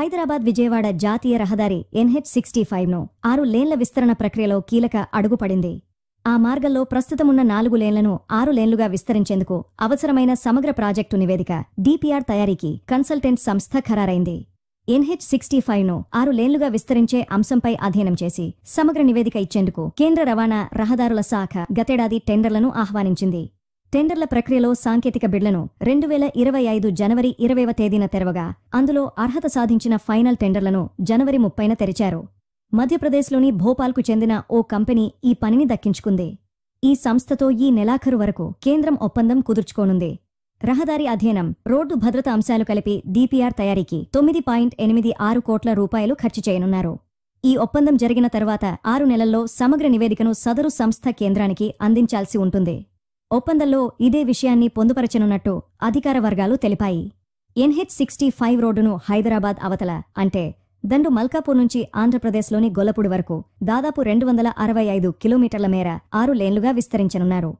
హైదరాబాద్ విజయవాడ జాతీయ రహదారి NH65ను 6 లేన్ల విస్తరణ ప్రక్రియలో కీలక అడుగుపడింది. ఆ మార్గంలో ప్రస్తుతమున్న 4 లేన్లను 6 లేన్లుగా విస్తరించేందుకు అవసరమైన సమగ్ర ప్రాజెక్టు నివేదిక DPR తయారీకి కన్సల్టెంట్ సంస్థ ఖరారైంది. NH65ను 6 లేన్లుగా విస్తరించే అంశంపై అధ్యయనం చేసి సమగ్ర నివేదిక ఇచ్చేందుకు కేంద్ర రవాణా రహదారుల శాఖ గతేడాది టెండర్లను ఆహ్వానించింది. టెండర్ల ప్రక్రియలో సాంకేతిక బిడ్లను 2025 జనవరి 20వ తేదీన తెరవగా అందులో అర్హత సాధించిన ఫైనల్ టెండర్లను జనవరి 30న తెరిచారు. మధ్యప్రదేశ్లోని భోపాల్కు చెందిన ఓ కంపెనీ ఈ పనిని దక్కించుకుంది. ఈ సంస్థతో ఈ నెలాఖరు వరకు కేంద్రం ఒప్పందం కుదుర్చుకోనుంది. రహదారి అధ్యయనం, రోడ్డు భద్రత అంశాలు కలిపి DPR తయారీకి 9.86 కోట్ల రూపాయలు ఖర్చు చేయనున్నారు. ఈ ఒప్పందం జరిగిన తర్వాత 6 నెలల్లో సమగ్ర నివేదికను సదరు సంస్థ కేంద్రానికి అందించాల్సి ఉంటుంది. ఒప్పందంలో ఇదే విషయాన్ని పొందుపరచనున్నట్టు అధికార వర్గాలు తెలిపాయి. NH65 రోడ్డును హైదరాబాద్ అవతల అంటే దండు మల్కాపూర్ నుంచి ఆంధ్రప్రదేశ్లోని గొల్లపూడి వరకు దాదాపు 265 కిలోమీటర్ల మేర 6 లేన్లుగా విస్తరించనున్నారు.